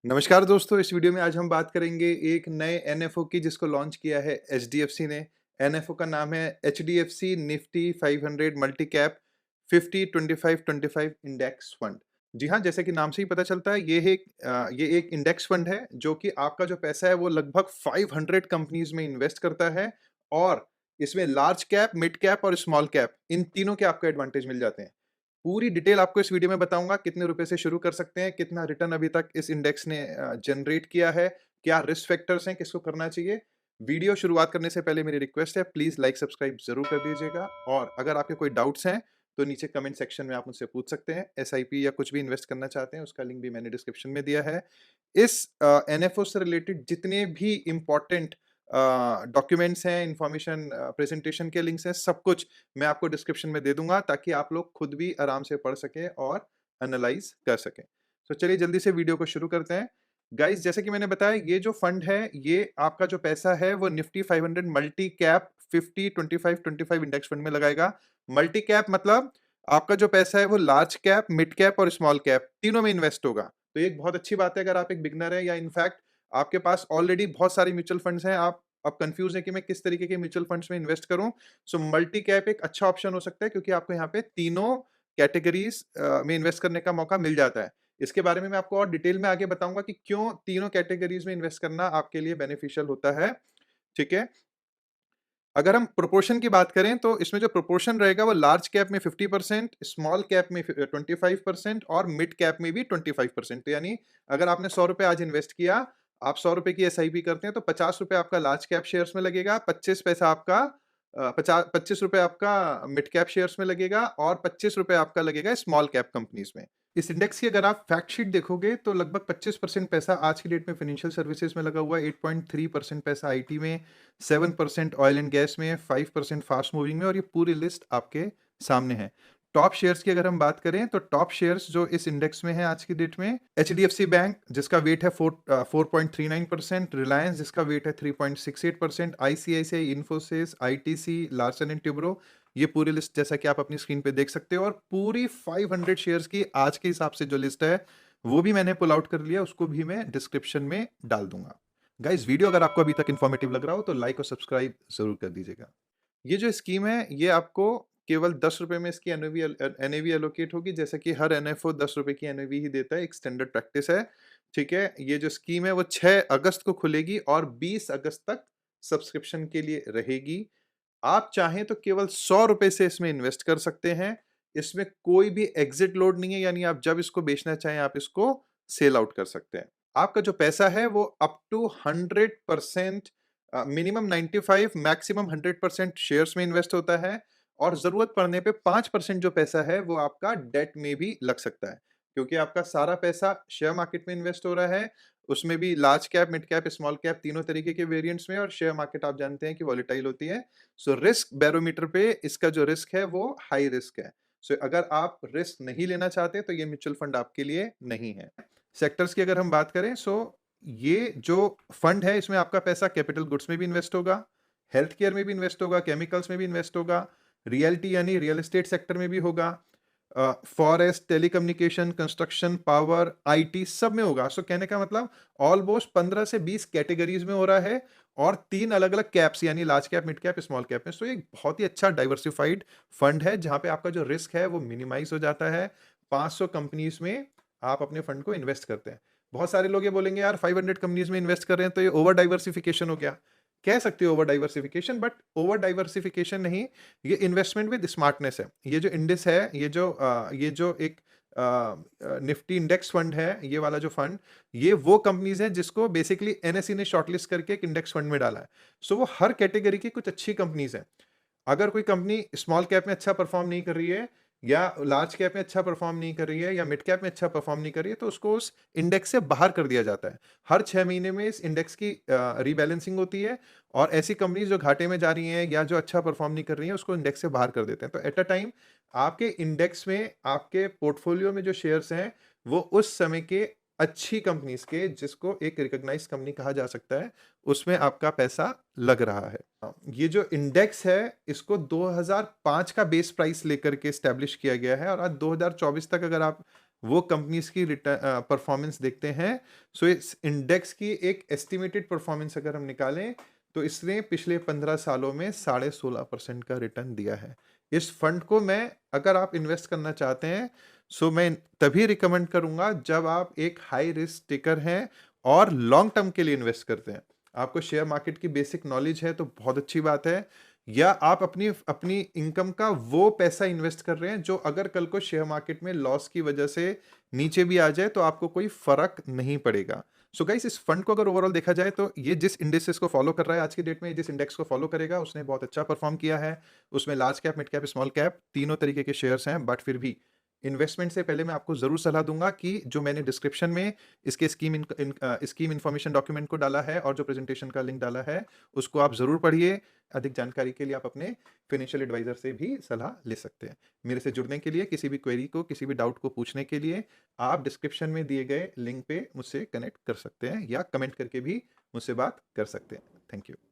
नमस्कार दोस्तों, इस वीडियो में आज हम बात करेंगे एक नए एनएफओ की जिसको लॉन्च किया है एचडीएफसी ने। एनएफओ का नाम है HDFC Nifty 500 multi cap 50-25-25 index fund. जी हाँ, जैसे कि नाम से ही पता चलता है ये एक इंडेक्स फंड है जो कि आपका जो पैसा है वो लगभग 500 कंपनीज में इन्वेस्ट करता है और इसमें लार्ज कैप, मिड कैप और स्मॉल कैप इन तीनों के आपको एडवांटेज मिल जाते हैं। पूरी डिटेल आपको इस वीडियो में बताऊंगा, कितने रुपए से शुरू कर सकते हैं, कितना रिटर्न अभी तक इस इंडेक्स ने जनरेट किया है, क्या रिस्क फैक्टर्स हैं, किसको करना चाहिए। वीडियो शुरुआत करने से पहले मेरी रिक्वेस्ट है, प्लीज लाइक सब्सक्राइब जरूर कर दीजिएगा और अगर आपके कोई डाउट्स हैं तो नीचे कमेंट सेक्शन में आप मुझसे पूछ सकते हैं। एसआईपी या कुछ भी इन्वेस्ट करना चाहते हैं उसका लिंक भी मैंने डिस्क्रिप्शन में दिया है। इस एनएफओ से रिलेटेड जितने भी इंपॉर्टेंट डॉक्यूमेंट्स हैं, इंफॉर्मेशन, प्रेजेंटेशन के लिंक्स हैं, सब कुछ मैं आपको डिस्क्रिप्शन में दे दूंगा ताकि आप लोग खुद भी आराम से पढ़ सकें और एनालाइज कर सकें। तो चलिए जल्दी से वीडियो को शुरू करते हैं। गाइस, जैसे कि मैंने बताया, ये जो फंड है ये आपका जो पैसा है वो Nifty 500 multi cap 50-25-25 index fund में लगाएगा। मल्टी कैप मतलब आपका जो पैसा है वो लार्ज कैप, मिड कैप और स्मॉल कैप तीनों में इन्वेस्ट होगा। तो ये एक बहुत अच्छी बात है अगर आप एक बिगनर है या इनफैक्ट आपके पास ऑलरेडी बहुत सारी म्यूचुअल फंड्स हैं, आप अब कंफ्यूज है कि मैं किस तरीके के म्यूचुअल फंड्स में इन्वेस्ट करूं। सो मल्टी कैप एक अच्छा ऑप्शन हो सकता है क्योंकि आपको यहाँ पे तीनों कैटेगरीज में इन्वेस्ट करने का मौका मिल जाता है। इसके बारे में मैं आपको और डिटेल में आगे बताऊंगा कि क्यों तीनों कैटेगरीज में इन्वेस्ट करना आपके लिए बेनिफिशियल होता है। ठीक है। अगर हम प्रोपोर्शन की बात करें तो इसमें जो प्रोपोर्शन रहेगा वो लार्ज कैप में 50%, स्मॉल कैप में 25% और मिड कैप में भी 25%। तो यानी अगर आपने 100 रुपए आज इन्वेस्ट किया, आप 100 रुपए की एसआईपी करते हैं तो 50 रुपए आपका लार्ज कैप शेयर्स में लगेगा, 25 पैसा आपका 25 रुपए आपका मिड कैप शेयर्स में लगेगा और 25 रुपए आपका लगेगा स्मॉल कैप कंपनीज में। इस इंडेक्स की अगर आप फैक्ट शीट देखोगे तो लगभग 25% पैसा आज की डेट में फाइनेंशियल सर्विसेज में लगा हुआ है, 8.3% पैसा आईटी में, 7% ऑयल एंड गैस में, 5% फास्ट मूविंग में और ये पूरी लिस्ट आपके सामने है। टॉप शेयर्स की अगर हम बात करें तो टॉप शेयर्स जो इस इंडेक्स में है आज की डेट में, एचडीएफसी बैंक जिसका वेट है 4.39%, रिलायंस जिसका वेट है 3.68%, ICICI, Infosys, ITC, Larsen and Toubro, ये पूरी लिस्ट जैसा कि आप अपनी स्क्रीन पे देख सकते हो। और पूरी 500 शेयर्स की आज के हिसाब से जो लिस्ट है वो भी मैंने पुल आउट कर लिया, उसको भी मैं डिस्क्रिप्शन में डाल दूंगा। गाइस, वीडियो अगर आपको अभी तक इन्फॉर्मेटिव लग रहा हो तो लाइक और सब्सक्राइब जरूर कर दीजिएगा। ये जो स्कीम है ये आपको केवल 10 रुपए में इसकी एनएवी एलोकेट होगी, जैसे कि हर एनएफओ 10 रुपए की एनएवी ही देता है, एक स्टैंडर्ड प्रैक्टिस है। ठीक है। ये जो स्कीम है वो 6 अगस्त को खुलेगी और 20 अगस्त तक सब्सक्रिप्शन के लिए रहेगी। आप चाहें तो केवल 100 रुपए से इसमें इन्वेस्ट कर सकते हैं। इसमें कोई भी एग्जिट लोड नहीं है, यानी आप जब इसको बेचना चाहें आप इसको सेल आउट कर सकते हैं। आपका जो पैसा है वो up to 100%, minimum 95, maximum 100% shares में इन्वेस्ट होता है और जरूरत पड़ने पे 5% जो पैसा है वो आपका डेट में भी लग सकता है, क्योंकि आपका सारा पैसा शेयर मार्केट में इन्वेस्ट हो रहा है। उसमें भी large cap, mid cap, small cap तीनों तरीके के वेरिएंट्स में, और शेयर मार्केट आप जानते हैं कि वॉलेटाइल होती है। सो रिस्क बैरोमीटर पे इसका जो रिस्क है वो हाई रिस्क है। सो अगर आप रिस्क नहीं लेना चाहते तो ये म्यूचुअल फंड आपके लिए नहीं है। सेक्टर्स की अगर हम बात करें, सो ये जो फंड है इसमें आपका पैसा कैपिटल गुड्स में भी इन्वेस्ट होगा, हेल्थ केयर में भी इन्वेस्ट होगा, केमिकल्स में भी इन्वेस्ट होगा, रियल्टी यानी रियल एस्टेट सेक्टर में भी होगा, forest, telecommunication, construction, power, IT सब में होगा। सो कहने का मतलब ऑलमोस्ट 15 से 20 कैटेगरीज में हो रहा है और 3 अलग अलग कैप्स यानी large cap, mid cap, small cap में। सो एक बहुत ही अच्छा डाइवर्सिफाइड फंड है जहां पे आपका जो रिस्क है वो मिनिमाइज हो जाता है। 500 कंपनीज में आप अपने फंड को इन्वेस्ट करते हैं। बहुत सारे लोग ये बोलेंगे यार 500 कंपनीज में इन्वेस्ट कर रहे हैं तो ये ओवर डाइवर्सिफिकेशन हो गया। कह सकते हो over diversification, but over diversification नहीं, ये इन्वेस्टमेंट विद स्मार्टनेस है। ये जो इंडेक्स है, ये जो एक निफ्टी इंडेक्स फंड है, ये वाला जो फंड, ये वो कंपनीज है जिसको बेसिकली एनएसई ने शॉर्टलिस्ट करके एक इंडेक्स फंड में डाला है। सो वो हर कैटेगरी की कुछ अच्छी कंपनीज है। अगर कोई कंपनी स्मॉल कैप में अच्छा परफॉर्म नहीं कर रही है या लार्ज कैप में अच्छा परफॉर्म नहीं कर रही है या मिड कैप में अच्छा परफॉर्म नहीं कर रही है तो उसको उस इंडेक्स से बाहर कर दिया जाता है। हर 6 महीने में इस इंडेक्स की रीबैलेंसिंग होती है और ऐसी कंपनीज जो घाटे में जा रही हैं या जो अच्छा परफॉर्म नहीं कर रही हैं उसको इंडेक्स से बाहर कर देते हैं। तो एट अ टाइम आपके इंडेक्स में, आपके पोर्टफोलियो में जो शेयर्स हैं वो उस समय के अच्छी कंपनीज के, जिसको एक रिकॉग्नाइज्ड कंपनी कहा जा सकता है, उसमें आपका पैसा लग रहा है। ये जो इंडेक्स है इसको 2005 का बेस प्राइस लेकर के स्टैब्लिश किया गया है और आज 2024 तक अगर आप वो कंपनीज़ की परफ़ॉर्मेंस देखते हैं। सो इस इंडेक्स की एक एस्टिमेटेड परफ़ॉर्मेंस अगर हम निकालें, तो इसने पिछले 15 सालों में 16.5% का रिटर्न दिया है। इस फंड को मैं अगर आप इन्वेस्ट करना चाहते हैं, सो मैं तभी रिकमेंड करूँगा जब आप एक हाई रिस्क टेकर हैं और लॉन्ग टर्म के लिए इन्वेस्ट करते हैं। आपको शेयर मार्केट की बेसिक नॉलेज है तो बहुत अच्छी बात है, या आप अपनी अपनी इनकम का वो पैसा इन्वेस्ट कर रहे हैं जो अगर कल को शेयर मार्केट में लॉस की वजह से नीचे भी आ जाए तो आपको कोई फर्क नहीं पड़ेगा। सो गाइस, इस फंड को अगर ओवरऑल देखा जाए तो ये जिस इंडेक्सेस को फॉलो कर रहा है आज की डेट में, जिस इंडेक्स को फॉलो करेगा उसने बहुत अच्छा परफॉर्म किया है। उसमें large cap, mid cap, small cap तीनों तरीके के शेयर्स हैं, बट फिर भी इन्वेस्टमेंट से पहले मैं आपको ज़रूर सलाह दूँगा कि जो मैंने डिस्क्रिप्शन में इसके स्कीम इन्फॉर्मेशन डॉक्यूमेंट को डाला है और जो प्रेज़ेंटेशन का लिंक डाला है, उसको आप ज़रूर पढ़िए। अधिक जानकारी के लिए आप अपने फाइनेंशियल एडवाइज़र से भी सलाह ले सकते हैं। मेरे से जुड़ने के लिए, किसी भी क्वेरी को, किसी भी डाउट को पूछने के लिए आप डिस्क्रिप्शन में दिए गए लिंक पे मुझसे कनेक्ट कर सकते हैं या कमेंट करके भी मुझसे बात कर सकते हैं। Thank you.